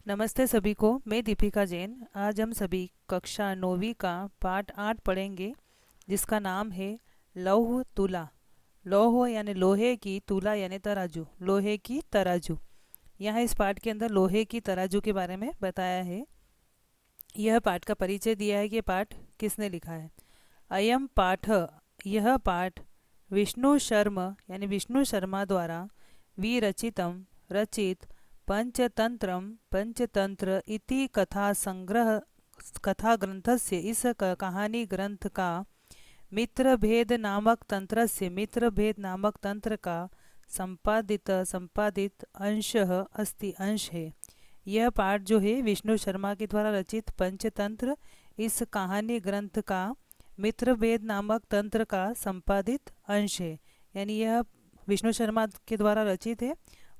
नमस्ते सभी को। मैं दीपिका जैन। आज हम सभी कक्षा 9वीं का पाठ 8 पढ़ेंगे, जिसका नाम है लौह तुला। लौह यानी लोहे की, तुला यानी तराजू, लोहे की तराजू। यहाँ इस पाठ के अंदर लोहे की तराजू के बारे में बताया है। यह पाठ का परिचय दिया है कि पाठ किसने लिखा है। अयम पाठ, यह पाठ विष्णु शर्मा यानी विष्णु शर्मा द्वारा विरचितम रचित पंचतंत्रम पंचतंत्र इति कथा संग्रह कथा ग्रंथस्य, इस कहानी ग्रंथ का मित्रभेद नामक तंत्र से मित्रभेद नामक तंत्र का संपादित संपादित अंश अस्ति अंश है। यह पाठ जो है विष्णु शर्मा के द्वारा रचित पंचतंत्र इस कहानी ग्रंथ का मित्रभेद नामक तंत्र का संपादित अंश है। यानी यह विष्णु शर्मा के द्वारा रचित है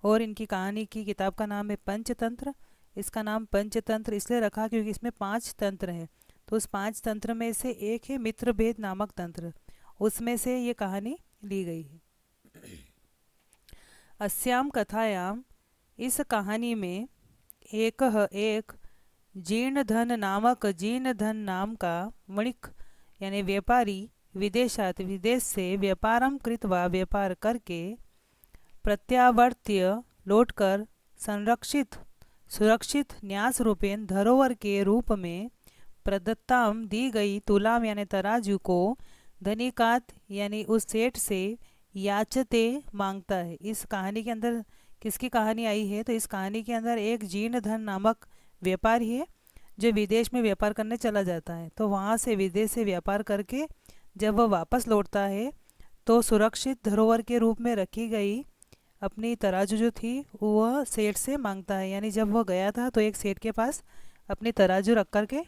और इनकी कहानी की किताब का नाम है पंचतंत्र। इसका नाम पंचतंत्र इसलिए रखा क्योंकि इसमें 5 तंत्र हैं। तो उस 5 तंत्र में से एक है मित्रभेद नामक तंत्र, उसमें से ये कहानी ली गई है। अस्याम कथायाम, इस कहानी में एक जीर्णधन नामक जीर्णधन नाम का वणिक यानी व्यापारी विदेशात विदेश से व्यापारम कृत्वा व्यापार करके प्रत्यावर्त्य लौटकर संरक्षित सुरक्षित न्यास रूपेण धरोहर के रूप में प्रदत्ताम दी गई तुलाम यानी तराजू को धनिकात यानी उस सेठ से याचते मांगता है। इस कहानी के अंदर किसकी कहानी आई है? तो इस कहानी के अंदर एक जीर्णधन नामक व्यापारी है जो विदेश में व्यापार करने चला जाता है। तो वहाँ से विदेश से व्यापार करके जब वह वापस लौटता है तो सुरक्षित धरोहर के रूप में रखी गई अपनी तराजू जो थी वह सेठ से मांगता है। यानी जब वह गया था तो एक सेठ के पास अपनी तराजू रख कर के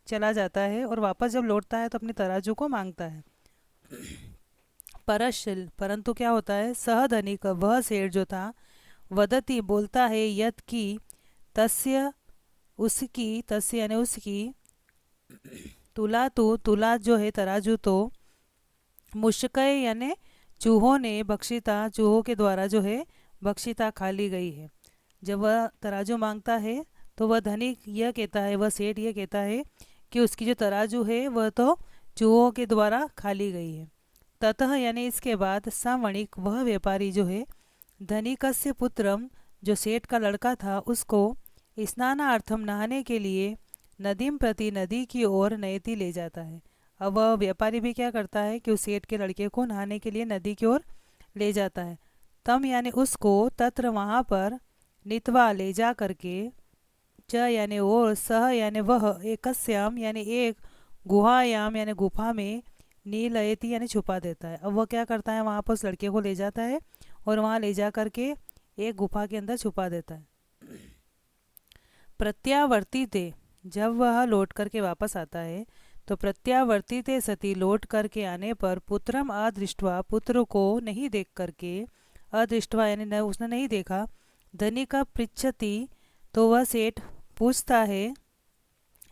चला जाता है और वापस जब लौटता है तो अपनी तराजू को मांगता है। परंतु क्या होता है, सह धनिक वह सेठ जो था, वदती बोलता है, यत की तस्य उसकी, तस्य यानी उसकी, तुला तो तुला जो है तराजू तो मुश्कय यानी चूहों ने बख्शिता, चूहों के द्वारा जो है बख्शिता खा ली गई है। जब वह तराजू मांगता है तो वह धनिक यह कहता है, वह सेठ यह कहता है कि उसकी जो तराजू है वह तो चूहों के द्वारा खा ली गई है। ततः यानी इसके बाद सवणिक वह व्यापारी जो है धनिकस्य पुत्रम जो सेठ का लड़का था उसको स्नानार्थम नहाने के लिए नदीम प्रति नदी की ओर नयति ले जाता है। अब वह व्यापारी भी क्या करता है कि उस सेठ के लड़के को नहाने के लिए नदी की ओर ले जाता है। तम यानी उसको, तत्र वहाँ पर, नित्वा ले जा करके, च यानी और, सह यानी वह, एकस्याम यानी एक, गुहायाम यानी गुफा में, नीलयति यानी छुपा देता है। अब वह क्या करता है, वहाँ पर उस लड़के को ले जाता है और वहाँ ले जा करके एक गुफा के अंदर छुपा देता है। प्रत्यावर्तिते, जब वह लौट करके वापस आता है तो प्रत्यावर्तिते सती लौट करके आने पर पुत्रम अदृष्ट्वा पुत्र को नहीं देख करके, अदृष्ट्वा यानी न उसने नहीं देखा, धनिका पृच्छति तो वह सेठ पूछता है,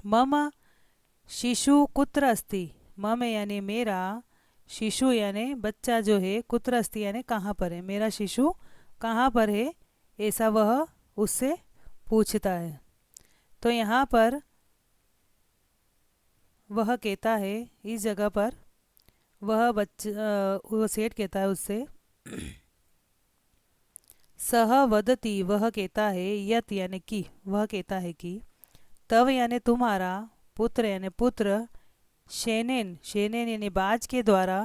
मम शिशु कुत्र अस्ति, मम यानी मेरा, शिशु यानी बच्चा जो है, कुत्र अस्ति यानी कहाँ पर है, मेरा शिशु कहाँ पर है, ऐसा वह उससे पूछता है। तो यहाँ पर वह कहता है, इस जगह पर वह सेठ कहता है उससे, सह वदती वह कहता है, यत यानी कि वह कहता है कि, तव यानी तुम्हारा, पुत्र यानी पुत्र, शेनेन शेनेन यानी बाज के द्वारा,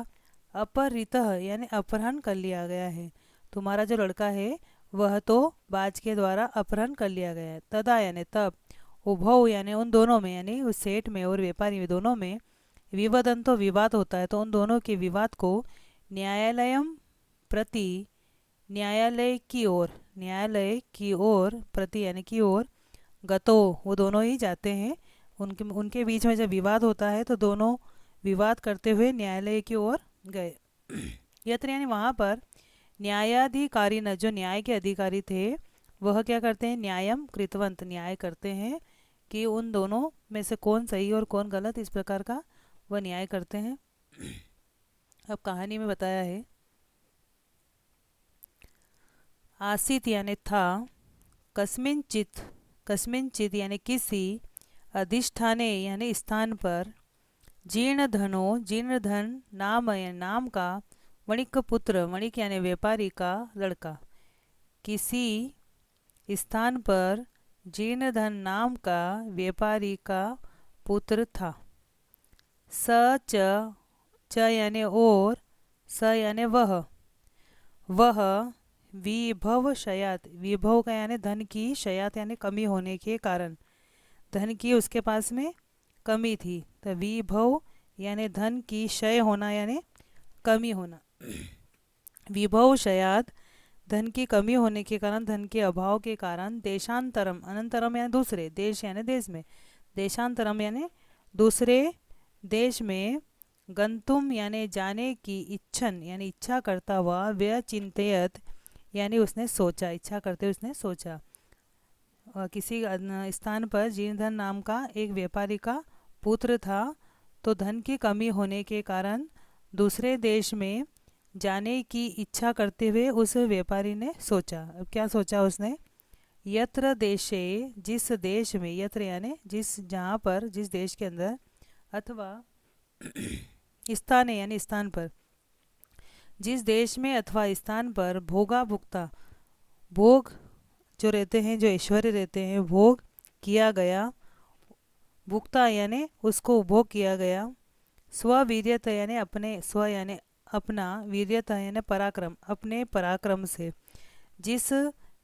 अपहृतः यानी अपहरण कर लिया गया है। तुम्हारा जो लड़का है वह तो बाज के द्वारा अपहरण कर लिया गया है। तदा यानी तब, उभौ यानी उन दोनों में, यानी उस सेठ में और व्यापारी में दोनों में, विवादन तो विवाद होता है, तो उन दोनों के विवाद को न्यायालयम प्रति, न्यायालय की ओर, न्यायालय की ओर, प्रति यानी की ओर, गतो वो दोनों ही जाते हैं। उनके उनके बीच में जब विवाद होता है तो दोनों विवाद करते हुए न्यायालय की ओर गए। यत्र यानी वहाँ पर, न्यायाधिकारी न जो न्याय के अधिकारी थे वह क्या करते हैं, न्यायम कृतवंत न्याय करते हैं कि उन दोनों में से कौन सही और कौन गलत, इस प्रकार का वह न्याय करते हैं। अब कहानी में बताया है, आसीत यानी था, कस्मिंचित कस्मिंचित यानी किसी अधिष्ठाने यानी स्थान पर जीर्ण धनो जीर्ण धन नाम यानी नाम का वणिक पुत्र वणिक यानी व्यापारी का लड़का किसी स्थान पर जीर्ण धन नाम का व्यापारी का पुत्र था। स च यानी और स यानी वह विभव विभव का यानी धन की शयात यानी कमी होने के कारण धन की उसके पास में कमी थी। तो विभव यानी धन की क्षय होना यानी कमी होना। विभव क्षयात धन की कमी होने के कारण धन के अभाव के कारण देशांतरम अनंतरम यानी दूसरे देश यानी देश में देशांतरम यानी दूसरे देश में गंतुम यानी जाने की इच्छन यानी इच्छा करता हुआ व्यय चिंतयत यानी उसने सोचा इच्छा करते उसने सोचा किसी स्थान पर जीर्णधन नाम का एक व्यापारी का पुत्र था। तो धन की कमी होने के कारण दूसरे देश में जाने की इच्छा करते हुए उस व्यापारी ने सोचा। अब क्या सोचा उसने? यत्र देशे जिस देश में यत्र यानी जिस जहाँ पर जिस देश के अंदर अथवा स्थान यानी स्थान पर जिस देश में अथवा स्थान पर भोगा भुक्ता भोग जो रहते हैं जो ऐश्वर्य रहते हैं भोग किया गया भुक्ता यानी उसको उपभोग किया गया स्ववीर्यता यानी अपने स्व यानी अपना वीर्यता यानी पराक्रम अपने पराक्रम से जिस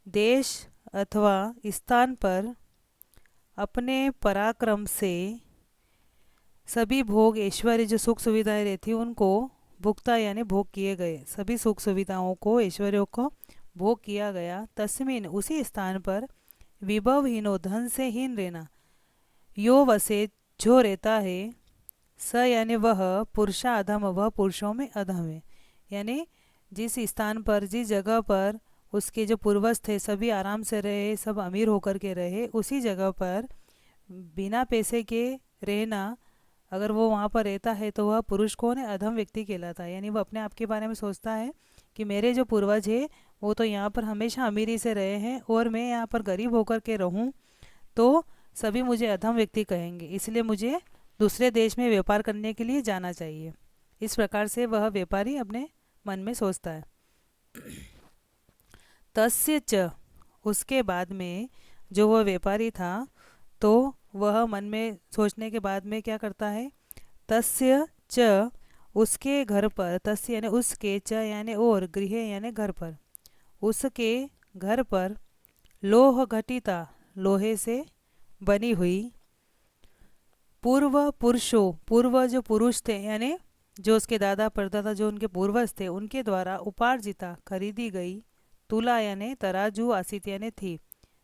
देश अथवा स्थान पर अपने पराक्रम से सभी भोग ऐश्वर्य जो सुख सुविधाएं रहती उनको भुक्ता यानी भोग किए गए सभी सुख सुविधाओं को ऐश्वर्यों को भोग किया गया। तस्मिन उसी स्थान पर विभवहीनो धन से हीन रहना यो वसे जो रहता है स यानी वह पुरुषा अधम वह पुरुषों में अधम है। यानी जिस स्थान पर जिस जगह पर उसके जो पूर्वज थे सभी आराम से रहे सब अमीर होकर के रहे उसी जगह पर बिना पैसे के रहना अगर वो वहाँ पर रहता है तो वह पुरुष कौन है? अधम व्यक्ति कहलाता है। यानी वो अपने आप के बारे में सोचता है कि मेरे जो पूर्वज है वो तो यहाँ पर हमेशा अमीरी से रहे हैं और मैं यहाँ पर गरीब होकर के रहूँ तो सभी मुझे अधम व्यक्ति कहेंगे इसलिए मुझे दूसरे देश में व्यापार करने के लिए जाना चाहिए। इस प्रकार से वह व्यापारी अपने मन में सोचता है। तस्य च उसके बाद में जो वह व्यापारी था तो वह मन में सोचने के बाद में क्या करता है? तस्य च उसके घर पर तस्य यानी उसके च यानी और गृह यानी घर पर उसके घर पर लोह घटिता लोहे से बनी हुई पूर्व पुरुषों पूर्व जो पुरुष थे यानी जो उसके दादा परदादा जो उनके पूर्वज थे उनके द्वारा उपार्जिता खरीदी गई तुला यानी तराजू आसित यानी थी।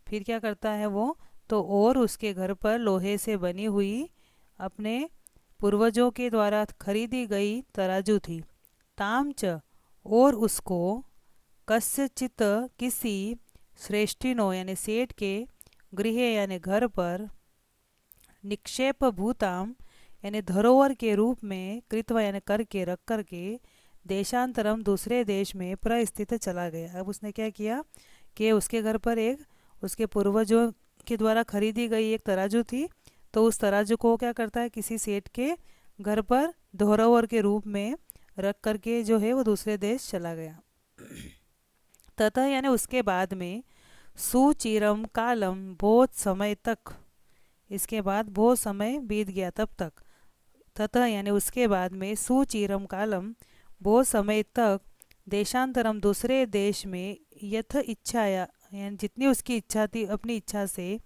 फिर क्या करता है वो? तो और उसके घर पर लोहे से बनी हुई अपने पूर्वजों के द्वारा खरीदी गई तराजू थी। ताम च और उसको कस्यचित किसी श्रेष्ठिनो यानी सेठ के गृह यानी घर पर निक्षेप भूताम यानी धरोहर के रूप में कृत्वा यानी करके रख करके देशांतरम दूसरे देश में प्रस्थित चला गया। अब उसने क्या किया कि उसके घर पर एक उसके पूर्वजों के द्वारा खरीदी गई एक तराजू थी तो उस तराजू को क्या करता है किसी सेठ के घर पर धरोहर के रूप में रख करके जो है वो दूसरे देश चला गया। तथा यानी उसके बाद में सुचिरम कालम बहुत समय तक इसके बाद बहुत समय बीत गया तब तक। तथा यानी उसके बाद में सुचिरम कालम बहुत समय तक देशांतरम दूसरे देश में यथ इच्छाया यानी जितनी उसकी इच्छा थी अपनी इच्छा से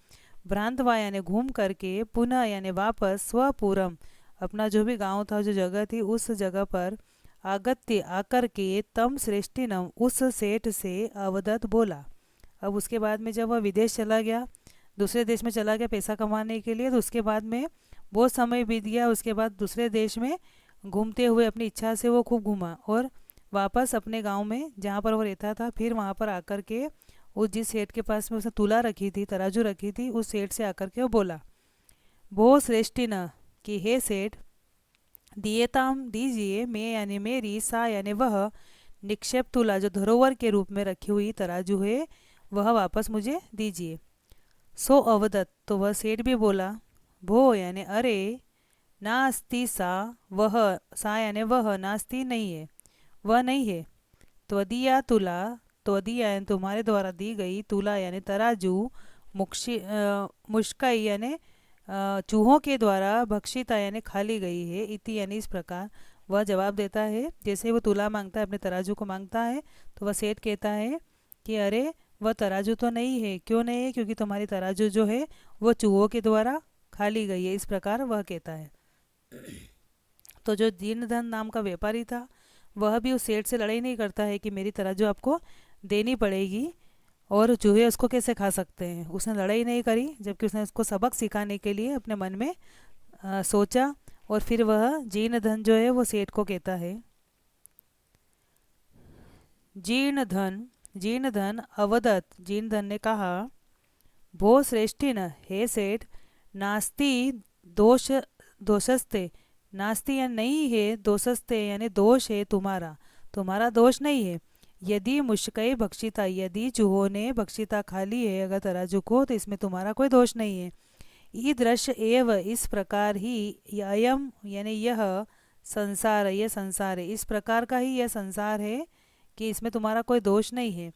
भ्रांतवा यानी घूम करके पुनः यानी वापस स्वपुरम अपना जो भी गांव था जो जगह थी उस जगह पर आगत्य आकर के तम श्रेष्ठिनम उस सेठ से अवदत बोला। अब उसके बाद में जब वह विदेश चला गया दूसरे देश में चला गया पैसा कमाने के लिए तो उसके बाद में बहुत समय बीत गया। उसके बाद दूसरे देश में घूमते हुए अपनी इच्छा से वो खूब घूमा और वापस अपने गांव में जहाँ पर वो रहता था फिर वहाँ पर आकर के उस जिस सेठ के पास में उसने तुला रखी थी तराजू रखी थी उस सेठ से आकर के वो बोला बहुत श्रेष्ठी न कि हे सेठ दिएताम दीजिए मैं यानी मेरी सा यानी वह निक्षेप तुला जो धरोहर के रूप में रखी हुई तराजू है वह वापस मुझे दीजिए। सो अवदत, तो वह सेठ भी बोला, भो यानी अरे, नास्ति सा, वह, सा यानी वह, नास्ति नहीं है, वह नहीं है, त्वदीया तुला, त्वदीया यानी तुम्हारे द्वारा दी गई, तुला यानी तराजू, मुश्कई यानी चूहों के द्वारा, भक्षिता यानी खाली गई है, इति यानी इस प्रकार। वह जवाब देता है, जैसे वो तुला मांगता है, अपने तराजू को मांगता है, तो वह सेठ कहता है कि अरे, वह तराजू तो नहीं है। क्यों नहीं है? क्योंकि तुम्हारी तराजू जो है वो चूहों के द्वारा खाली गई है, इस प्रकार वह कहता है। तो जो दीनधन नाम का व्यापारी था, वह भी उस सेठ से लड़ाई नहीं करता है कि मेरी तराजू आपको देनी पड़ेगी और चूहे उसको कैसे खा सकते हैं। उसने लड़ाई नहीं करी, जबकि उसने उसको सबक सिखाने के लिए अपने मन में सोचा। और फिर वह जीर्ण धन जो है वो सेठ को कहता है, जीर्ण धन, जीर्ण धन अवदत, जीर्ण धन ने कहा, भो श्रेष्ठी न, हे सेठ, नास्ति दोष, दोषस्ते, नास्ति या नहीं है, दोषस्ते यानी दोष है तुम्हारा, तुम्हारा दोष नहीं है। यदि मुश्कई भक्षिता, यदि चूहों ने भक्षिता खा ली है अगर तराजू को, तो इसमें तुम्हारा कोई दोष नहीं है। ईदृश एव, इस प्रकार ही, अयम यानी यह, संसार, यह संसार है, इस प्रकार का ही यह संसार है कि इसमें तुम्हारा कोई दोष नहीं है।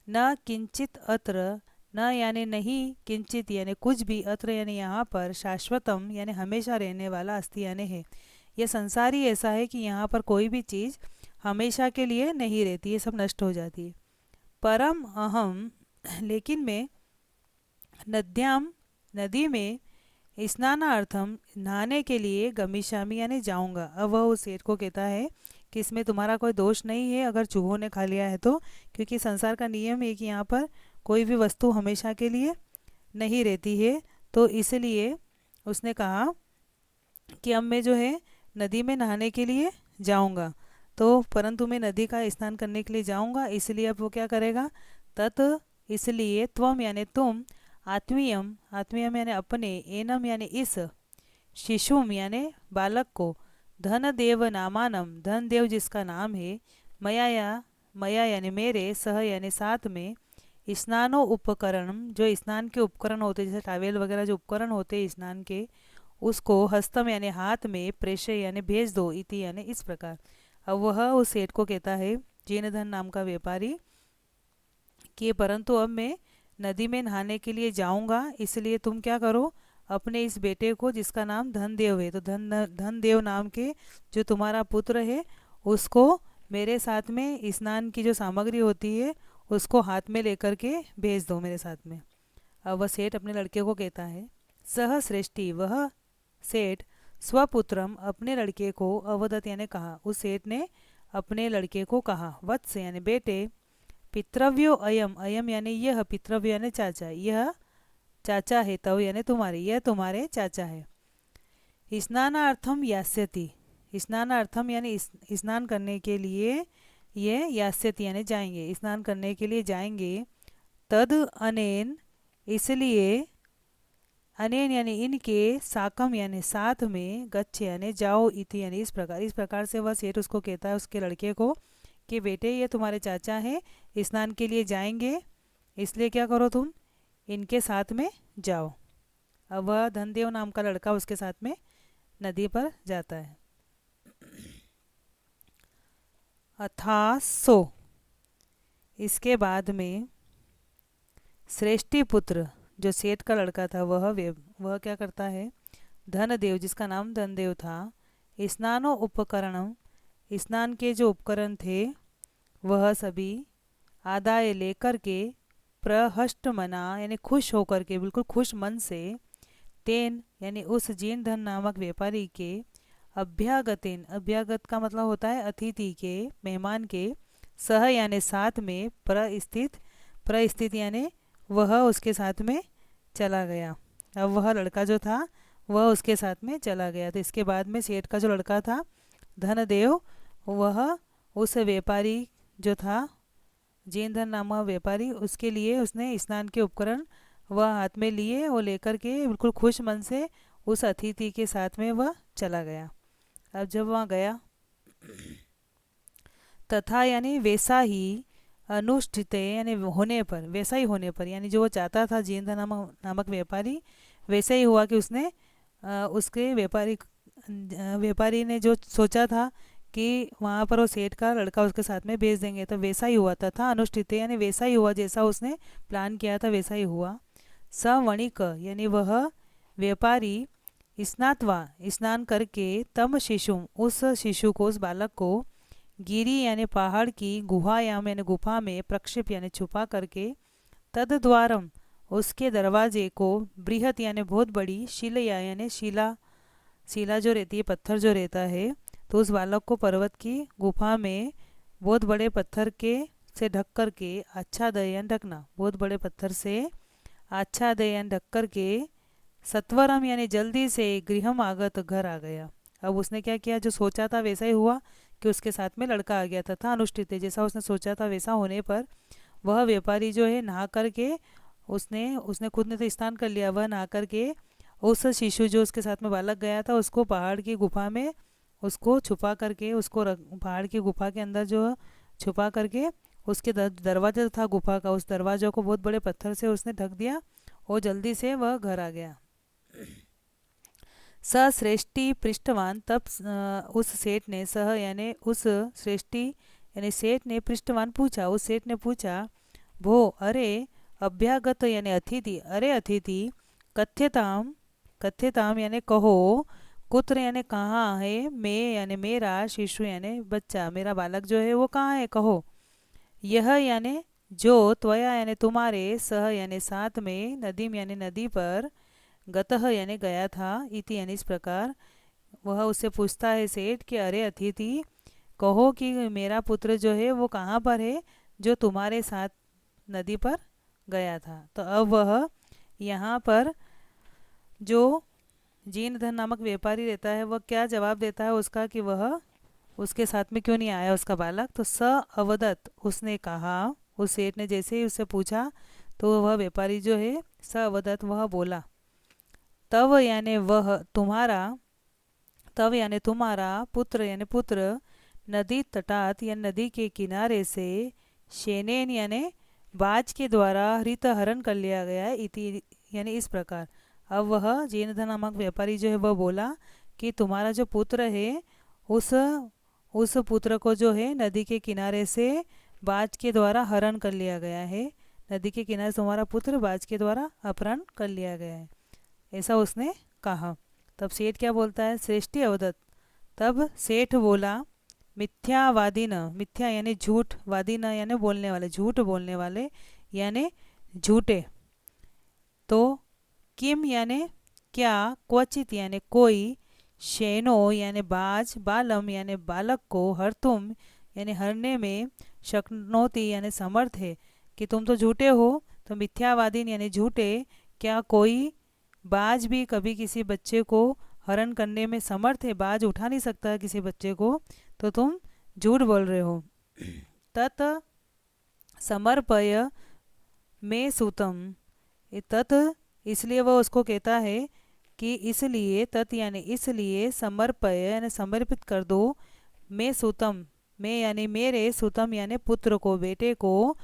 न किंचित अत्र, न यानी नहीं, किंचित यानी कुछ भी, अत्र यानी यहाँ पर, शाश्वतम यानी हमेशा रहने वाला, अस्ति यानी है। यह संसार ही ऐसा है कि यहाँ पर कोई भी चीज़ हमेशा के लिए नहीं रहती है, सब नष्ट हो जाती है। परम अहम, लेकिन मैं, नद्याम, नदी में, स्नानार्थम नहाने के लिए, गमिष्यामि यानी जाऊंगा। अब वह उस सेठ को कहता है कि इसमें तुम्हारा कोई दोष नहीं है अगर चूहों ने खा लिया है तो, क्योंकि संसार का नियम है कि यहाँ पर कोई भी वस्तु हमेशा के लिए नहीं रहती है। तो इसलिए उसने कहा कि अब मैं जो है नदी में नहाने के लिए जाऊंगा, तो परंतु मैं नदी का स्नान करने के लिए जाऊंगा, इसलिए अब वो क्या करेगा, तत्, इसलिए, त्वम यानी तुम, आत्मीयम, आत्मीयम यानी अपने, एनम यानी इस, शिशुम यानी बालक को, धन देव नामानम, धन देव जिसका नाम है, मया या, मया यानी मेरे, सह यानी साथ में, स्नानो उपकरणम, जो स्नान के उपकरण होते जैसे टावेल वगैरह जो उपकरण होते हैं स्नान के, उसको, हस्तम यानी हाथ में, प्रेषय यानी भेज दो, इति यानी इस प्रकार। अब वह उस सेठ को कहता है, जीनधन नाम का व्यापारी, कि परंतु अब मैं नदी में नहाने के लिए जाऊंगा, इसलिए तुम क्या करो, अपने इस बेटे को जिसका नाम धनदेव है, तो धनदेव नाम के जो तुम्हारा पुत्र है, उसको मेरे साथ में स्नान की जो सामग्री होती है उसको हाथ में लेकर के भेज दो मेरे साथ में। अब वह सेठ अपने लड़के को कहता है, सह श्रेष्ठी, वह सेठ, स्वपुत्रम अपने लड़के को, अवदत यानी कहा, उस सेठ ने अपने लड़के को कहा, वत्स यानी बेटे, पितृव्यो अयम, अयम यानी यह, पितृव्य यानी चाचा, यह चाचा है, तव यानी तुम्हारे, यह तुम्हारे चाचा है। स्नानार्थम यास्यति, स्नानार्थम यानी स्नान करने के लिए, ये यास्यति यानी जाएंगे, स्नान करने के लिए जाएंगे। तद अनेन, इसलिए, अनेन यानी इनके, साकम यानी साथ में, गच्छ यानी जाओ, इति यानी इस प्रकार। इस प्रकार से वह सेठ उसको कहता है, उसके लड़के को, कि बेटे ये तुम्हारे चाचा हैं, स्नान के लिए जाएंगे, इसलिए क्या करो तुम, इनके साथ में जाओ। अब वह धनदेव नाम का लड़का उसके साथ में नदी पर जाता है। अथासो, इसके बाद में, श्रेष्ठी पुत्र, जो सेठ का लड़का था, वह क्या करता है, धनदेव जिसका नाम धनदेव था, स्नानो उपकरणम, स्नान के जो उपकरण थे वह सभी, आदाय लेकर के, प्रहष्ट मना यानी खुश होकर के, बिल्कुल खुश मन से, तेन यानी उस जीर्ण धन नामक व्यापारी के, अभ्यागतेन, अभ्यागत का मतलब होता है अतिथि के, मेहमान के, सह यानी साथ में, प्रस्थित, प्रस्थित यानी वह उसके साथ में चला गया। अब वह लड़का जो था वह उसके साथ में चला गया। तो इसके बाद में सेठ का जो लड़का था धनदेव, वह उस व्यापारी जो था, जीर्ण धन नामक व्यापारी, उसके लिए उसने स्नान के उपकरण वह हाथ में लिए, वो लेकर के बिल्कुल खुश मन से उस अतिथि के साथ में वह चला गया। अब जब वहाँ गया, तथा यानी वैसा ही, अनुष्ठित यानी होने पर, वैसा ही होने पर, यानी जो वो चाहता था जिनेंद्र नामक नामक व्यापारी, वैसे ही हुआ कि उसने उसके व्यापारी ने जो सोचा था कि वहाँ पर वो सेठ का लड़का उसके साथ में भेज देंगे, तो वैसा ही हुआ था अनुष्ठित यानी वैसा ही हुआ, जैसा उसने प्लान किया था वैसा ही हुआ। सवणिक यानी वह व्यापारी स्नात्वा स्नान करके तम शिशु उस शिशु को, उस बालक को, गिरी यानी पहाड़ की गुहायाम यानी गुफा में, प्रक्षिप यानी छुपा करके, तद द्वारम उसके दरवाजे को, बृहत यानी बहुत बड़ी, शिलया यानी शिला, शिला जो रहती है पत्थर जो रहता है, तो उस बालक को पर्वत की गुफा में बहुत बड़े पत्थर के से ढक कर के, आच्छादयन ढकना, बहुत बड़े पत्थर से आच्छादयन ढक कर के, सत्वरम यानी जल्दी से, गृहम आगत घर आ गया। अब उसने क्या किया, जो सोचा था वैसा ही हुआ कि उसके साथ में लड़का आ गया था अनुष्ठित जैसा उसने सोचा था वैसा होने पर वह व्यापारी जो है नहा करके, उसने उसने खुद ने तो स्नान कर लिया, वह नहा करके उस शिशु जो उसके साथ में बालक गया था उसको पहाड़ की गुफा में, उसको छुपा करके, उसको पहाड़ की गुफा के अंदर जो छुपा करके, उसके दरवाजा था गुफा का, उस दरवाजे को बहुत बड़े पत्थर से उसने ढक दिया और जल्दी से वह घर आ गया। स श्रेष्ठी पृष्ठवान तब उस सेठ ने, सह यानी उस श्रेष्ठी यानी सेठ ने, पृष्ठवान पूछा, उस सेठ ने पूछा, भो अरे अभ्यागत यानी अतिथि, अरे अतिथि, कथ्यताम, कथ्यताम यानी कहो, कुत्र यानी कहाँ है, मैं यानी मेरा, शिशु यानी बच्चा, मेरा बालक जो है वो कहाँ है, कहो। यह यानी जो, त्वया यानी तुम्हारे, सह यानी साथ में, नदीम यानी नदी पर, गतः यानी गया था, इति यानी इस प्रकार। वह उससे पूछता है सेठ कि अरे अतिथि, कहो कि मेरा पुत्र जो है वो कहाँ पर है, जो तुम्हारे साथ नदी पर गया था। तो अब वह यहाँ पर जो जीनधन नामक व्यापारी रहता है वह क्या जवाब देता है उसका, कि वह उसके साथ में क्यों नहीं आया उसका बालक। तो स अवदत उसने कहा, उस सेठ ने जैसे ही उससे पूछा तो वह व्यापारी जो है स अवदत वह बोला, तव यानी वह तुम्हारा, तव यानी तुम्हारा, पुत्र यानी पुत्र, नदी तटात या नदी के किनारे से, शेनेन यानी बाज के द्वारा, हरित हरण कर लिया गया है, इति यानी इस प्रकार। अब वह जीनधन नामक व्यापारी जो है वह बोला कि तुम्हारा जो पुत्र है उस उस पुत्र को जो है नदी के किनारे से बाज के द्वारा हरण कर लिया गया है, नदी के किनारे से तुम्हारा पुत्र बाज के द्वारा अपहरण कर लिया गया है, ऐसा उसने कहा। तब सेठ क्या बोलता है, श्रेष्ठी अवदत्त, तब सेठ बोला, मिथ्यावादी न, मिथ्या यानी झूठ, वादी न यानी बोलने वाले, झूठ बोलने वाले यानी झूठे, तो किम यानी क्या, क्वचित यानी कोई, शैनो यानी बाज, बालम यानी बालक को, हरतुम यानी हरने में, शक्नोति यानी समर्थ है, कि तुम तो झूठे हो, तो मिथ्यावादीन यानी झूठे, क्या कोई बाज भी कभी किसी बच्चे को हरण करने में समर्थ है, बाज उठा नहीं सकता है किसी बच्चे को, तो तुम झूठ बोल रहे हो। तत् समर्पय में सूतम, तत् इसलिए वह उसको कहता है कि इसलिए, तत् यानी इसलिए, समर्पय यानी समर्पित कर दो, मैं सूतम, मैं यानी मेरे, सूतम यानी पुत्र को, बेटे को,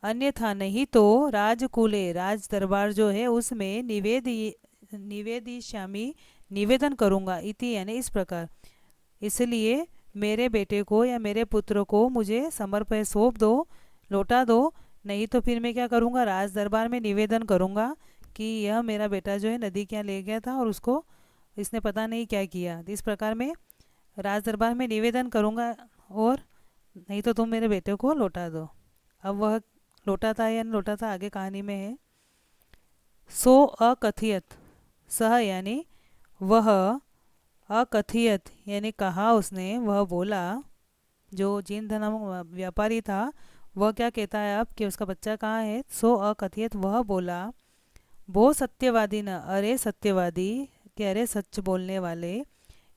अन्यथा नहीं तो, राजकुले राज दरबार जो है उसमें, निवेदिष्यामि निवेदन करूँगा, इति यानी इस प्रकार। इसलिए मेरे बेटे को या मेरे पुत्र को मुझे समर्पय सौंप दो, लौटा दो, नहीं तो फिर मैं क्या करूँगा, राज दरबार में निवेदन करूँगा कि यह मेरा बेटा जो है नदी क्या ले गया था और उसको इसने पता नहीं क्या किया, इस प्रकार मैं राज दरबार में निवेदन करूँगा, और नहीं तो तुम मेरे बेटे को लौटा दो। अब वह लौटा था या नहीं लौटा था आगे कहानी में है। सो अकथियत, सह यानी वह, अकथियत यानी कहा उसने, वह बोला, जो जीन धन व्यापारी था वह क्या कहता है अब कि उसका बच्चा कहाँ है। सो अकथियत वह बोला, वो सत्यवादी न, अरे सत्यवादी, कि अरे सच बोलने वाले,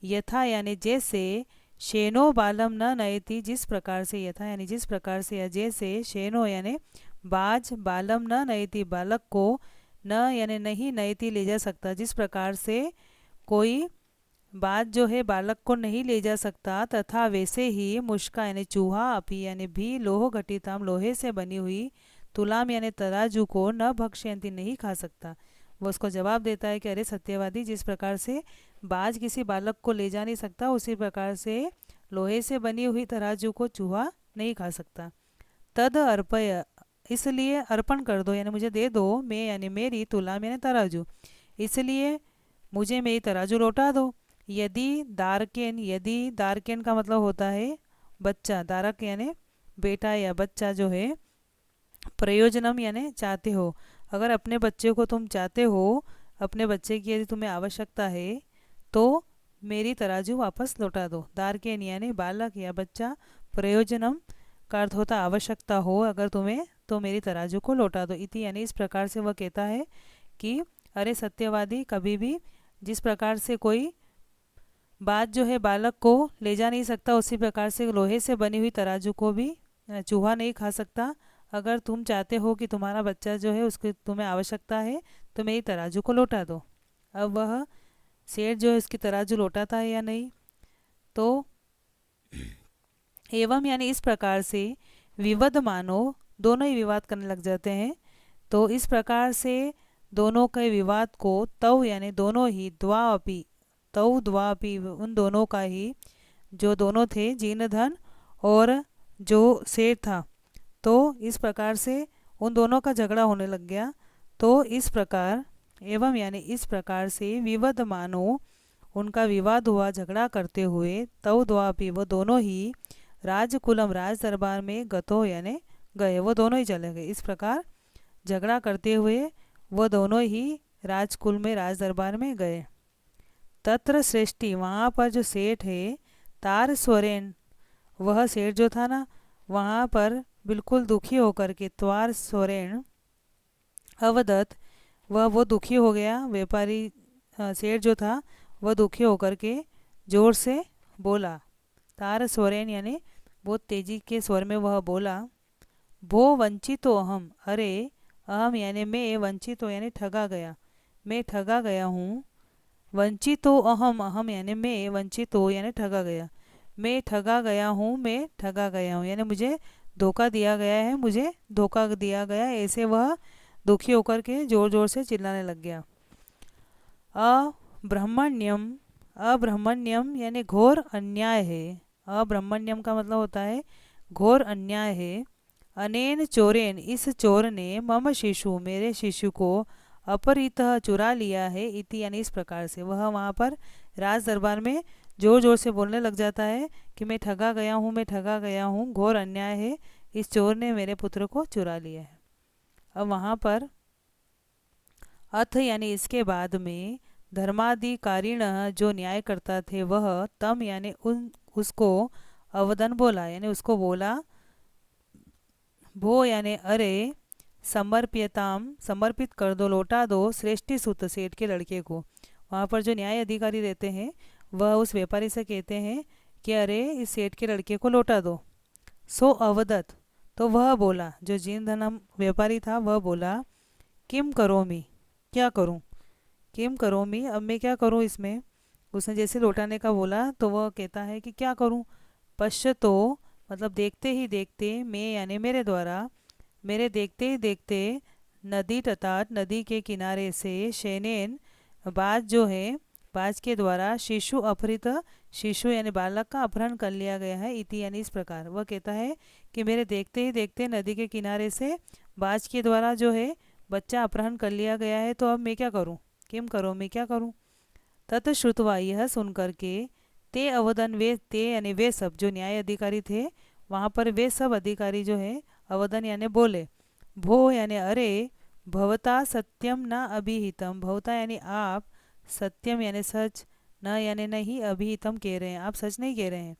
यथा यानी जैसे, शेनो बालम न नयति जिस प्रकार से, यथा यानी जिस प्रकार से, या जैसे, शेनो यानी बाज, बालम न नयति बालक को, न यानी नहीं, नयति ले जा सकता, जिस प्रकार से कोई बाज जो है बालक को नहीं ले जा सकता, तथा वैसे ही मुष्का यानी चूहा अपी यानी भी लोह घटिताम लोहे से बनी हुई तुलाम यानी तराजू को न भक्ष्यंती नहीं खा सकता। वो उसको जवाब देता है कि अरे सत्यवादी, जिस प्रकार से बाज किसी बालक को ले जा नहीं सकता, उसी प्रकार से लोहे से बनी हुई तराजू को चूहा नहीं खा सकता। तद अर्पय, इसलिए अर्पण कर दो यानी मुझे दे दो, मैं यानी मेरी, तुलाम यानी तराजू, इसलिए मुझे मेरी तराजू लौटा दो। यदि दारकेन, यदि दारकेन का मतलब होता है बच्चा, दारक यानी बेटा या बच्चा जो है, प्रयोजनम यानी चाहते हो, अगर अपने बच्चे को तुम चाहते हो, अपने बच्चे की यदि तुम्हें आवश्यकता है तो मेरी तराजू वापस लौटा दो। दारकेन यानी बालक या बच्चा, प्रयोजनम का अर्थ होता आवश्यकता हो अगर तुम्हें, तो मेरी तराजू को लौटा दो। इति यानी इस प्रकार से वह कहता है कि अरे सत्यवादी, कभी भी जिस प्रकार से कोई बात जो है बालक को ले जा नहीं सकता, उसी प्रकार से लोहे से बनी हुई तराजू को भी चूहा नहीं खा सकता। अगर तुम चाहते हो कि तुम्हारा बच्चा जो है उसकी तुम्हें आवश्यकता है, तो मेरी तराजू को लौटा दो। अब वह सेठ जो है उसकी तराजू लौटाता है या नहीं, तो एवं यानी इस प्रकार से विवद मानो, दोनों ही विवाद करने लग जाते हैं। तो इस प्रकार से दोनों के विवाद को तव यानी दोनों ही, द्वाअपि, तव द्वाअपि, उन दोनों का ही, जो दोनों थे जीर्णधन और जो शेर था, तो इस प्रकार से उन दोनों का झगड़ा होने लग गया। तो इस प्रकार, एवं यानी इस प्रकार से विवद मानो, उनका विवाद हुआ झगड़ा करते हुए, तव द्वाअपि, वो दोनों ही, राजकुलम राज दरबार में गतो यानी गए, वो दोनों ही चले गए। इस प्रकार झगड़ा करते हुए वो दोनों ही राजकुल में राज दरबार में गए। तत्र श्रेष्ठी, वहाँ पर जो सेठ है, तार स्वरेन, वह सेठ जो था ना, वहाँ पर बिल्कुल दुखी होकर के, त्वार स्वरेन अवदत, वह वो दुखी हो गया, व्यापारी सेठ जो था वह दुखी होकर के जोर से बोला। तार स्वरेन यानी बहुत तेजी के स्वर में वह बोला, भो वंचितो अहम, अरे अहम यानी मैं, वंचितो यानी ठगा गया, मैं ठगा गया हूँ। वंचितो अहम, अहम यानी मैं, वंचितो यानी ठगा गया, मैं ठगा गया हूँ, मैं ठगा गया हूँ यानी मुझे धोखा दिया गया है, मुझे धोखा दिया गया, ऐसे वह दुखी होकर के जोर जोर से चिल्लाने लग गया। अब्रह्मण्यम, अब्रह्मण्यम यानी घोर अन्याय है। अब्रह्मण्यम का मतलब होता है घोर अन्याय है। अनेन चोरेन, इस चोर ने, मम शिशु, मेरे शिशु को, अपहृतः चुरा लिया है। इति यानी इस प्रकार से वह वहाँ पर राज दरबार में जोर जोर से बोलने लग जाता है कि मैं ठगा गया हूँ, मैं ठगा गया हूँ, घोर अन्याय है, इस चोर ने मेरे पुत्र को चुरा लिया है। अब वहाँ पर अथ यानी इसके बाद में, धर्माधिकारीण, जो न्याय करता थे, वह तम यानी उन, उसको, अवदन बोला यानी उसको बोला, भो यानी अरे, समर्प्यताम, समर्पित कर दो, लौटा दो, श्रेष्ठी सुत, सेठ के लड़के को। वहाँ पर जो न्याय अधिकारी रहते हैं वह उस व्यापारी से कहते हैं कि अरे इस सेठ के लड़के को लौटा दो। सो अवदत, तो वह बोला, जो जीन धनम व्यापारी था वह बोला, किम करोमी, क्या करूं, किम करोमी, अब मैं क्या करूं इसमें। उसने जैसे लौटाने का बोला तो वह कहता है कि क्या करूं। पश्यतो मतलब देखते ही देखते, मैं यानी मेरे द्वारा, मेरे देखते ही देखते, नदी तटाट, नदी के किनारे से, शैनेन बाज जो है, बाज के द्वारा, शिशु अपहृत, शिशु यानी बालक का अपहरण कर लिया गया है। इति यानी इस प्रकार वह कहता है कि मेरे देखते ही देखते नदी के किनारे से बाज के द्वारा जो है बच्चा अपहरण कर लिया गया है, तो अब मैं क्या करूं, किम करो, मैं क्या करूं। तत श्रुतवा, यह सुन करके, ते अवदन, वे, ते यानी वे सब जो न्याय अधिकारी थे वहाँ पर, वे सब अधिकारी जो है अवदन यानी बोले, भो यानी अरे, भवता सत्यम न अभिहितम, भवता यानी आप, सत्यम यानी सच, न यानी नहीं, अभिहितम कह रहे हैं, आप सच नहीं कह रहे हैं।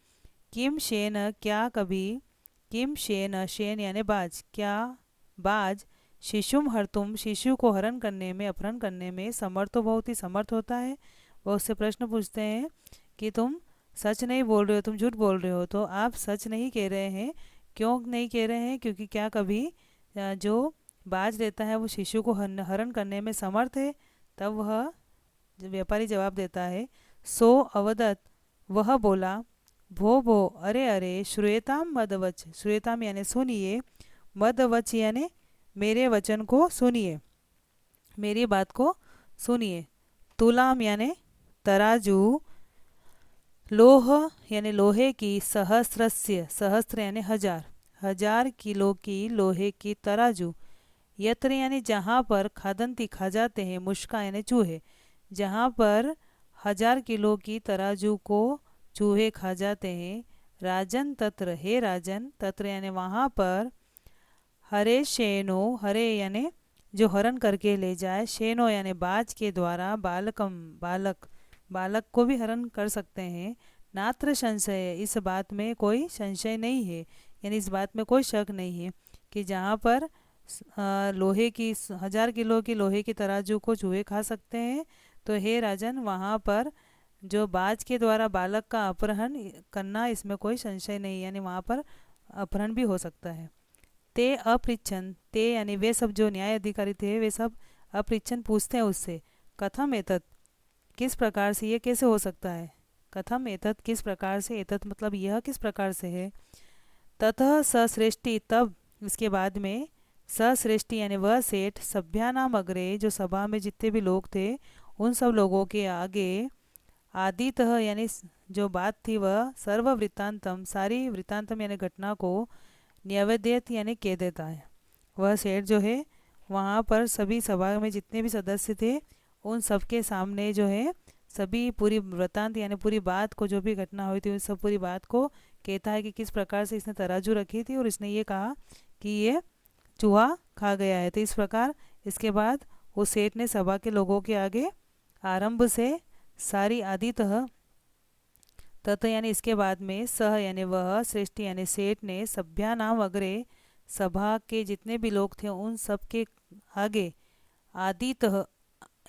किम शेन, क्या कभी, किम शेन, शेन यानी बाज, क्या बाज, शिशुम हरतुम, शिशु को हरण करने में, अपहरण करने में, समर्थ, तो बहुत ही समर्थ होता है। वो उससे प्रश्न पूछते हैं कि तुम सच नहीं बोल रहे हो, तुम झूठ बोल रहे हो, तो आप सच नहीं कह रहे हैं। क्यों नहीं कह रहे हैं, क्योंकि क्या कभी जो बाज रहता है वो शिशु को हरण करने में समर्थ है। तब वह, जो व्यापारी जवाब देता है, सो अवदत, वह बोला, भो भो, अरे अरे, श्रूयताम मदवच, श्रूयताम यानी सुनिए, मदवच यानी मेरे वचन को सुनिए, मेरी बात को सुनिए। तुलाम यानी तराजू, लोह यानी लोहे की, सहस्रस्य, सहस्त्र यानी हजार, हजार किलो की लोहे की तराजू, यत्र यानी जहाँ पर, खादंती खा जाते हैं, मुश्का यानी चूहे, जहाँ पर 1000 किलो की तराजू को चूहे खा जाते हैं। राजन तत्र, हे राजन, तत्र यानी वहाँ पर, हरे शेनो, हरे यानी जो हरण करके ले जाए, शेनो यानी बाज के द्वारा, बालकम बालक, बालक को भी हरण कर सकते हैं। नात्र संशय, इस बात में कोई संशय नहीं है, यानी इस बात में कोई शक नहीं है कि जहाँ पर लोहे की 1000 किलो की लोहे की तराजू को चूहे खा सकते हैं, तो हे राजन वहाँ पर जो बाज के द्वारा बालक का अपहरण करना, इसमें कोई संशय नहीं, यानी वहाँ पर अपहरण भी हो सकता है। ते अपृच्छन, ते यानी वे सब जो न्याय अधिकारी थे, वे सब अपृच्छन पूछते हैं उससे, कथम एतत्, किस प्रकार से, ये कैसे हो सकता है, कथम एतत् किस प्रकार से, एतत् मतलब यह किस प्रकार से है। ततः सश्रेष्ठी, तब इसके बाद में, सश्रेष्ठी यानी वह सेठ, सभ्यानाम अग्रे, जो सभा में जितने भी लोग थे उन सब लोगों के आगे, आदितः यानी जो बात थी वह, सर्व वृत्तांतम, सारी वृत्तांतम यानी घटना को, न्यवेद्यत यानी कह देता है। वह सेठ जो है वहाँ पर सभी सभा में जितने भी सदस्य थे उन सबके सामने जो है सभी पूरी वृत्तांत यानी पूरी बात को, जो भी घटना हुई थी उस सब पूरी बात को कहता है कि किस प्रकार से इसने तराजू रखी थी और इसने ये कहा कि ये चूहा खा गया है। तो इस प्रकार इसके बाद उस सेठ ने सभा के लोगों के आगे आरंभ से सारी आदितः, तत यानी इसके बाद में, सह यानी वह, श्रेष्ठी यानी सेठ ने, सभ्या नाम अग्रे, सभा के जितने भी लोग थे उन सब के आगे, आदितः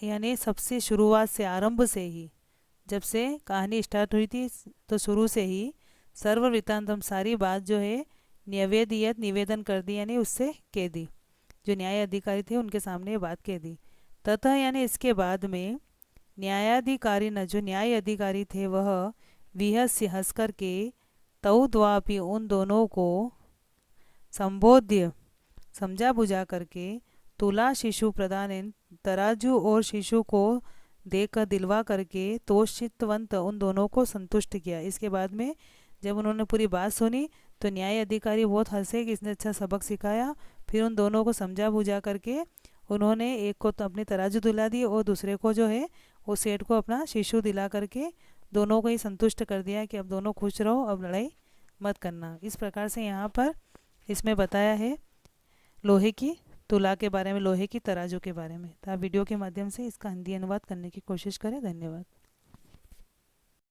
यानी सबसे शुरुआत से, आरंभ से ही, जब से कहानी स्टार्ट हुई थी तो शुरू से ही, सर्व वृत्तांतम सारी बात जो है, निवेदियत निवेदन कर दी यानी उससे कह दी, जो न्याय अधिकारी थे उनके सामने ये बात कह दी। तथा यानी इसके बाद में, न्यायाधिकारी न, जो न्याय अधिकारी थे वह, विहस्य हंस करके, तौ द्वापि उन दोनों को, संबोध्य समझा बुझा करके, तुला शिशु प्रदान तराजू और शिशु को देकर दिलवा करके, तोषितवंत उन दोनों को संतुष्ट किया। इसके बाद में जब उन्होंने पूरी बात सुनी तो न्याय अधिकारी बहुत हंसे कि इसने अच्छा सबक सिखाया। फिर उन दोनों को समझा बुझा करके उन्होंने एक को तो अपनी तराजू दिला दी और दूसरे को जो है वो सेठ को अपना शिशु दिला करके दोनों को ही संतुष्ट कर दिया कि अब दोनों खुश रहो, अब लड़ाई मत करना। इस प्रकार से यहाँ पर इसमें बताया है लोहे की तुला के बारे में, लोहे की तराजू के बारे में। तो आप वीडियो के माध्यम से इसका हिंदी अनुवाद करने की कोशिश करें। धन्यवाद।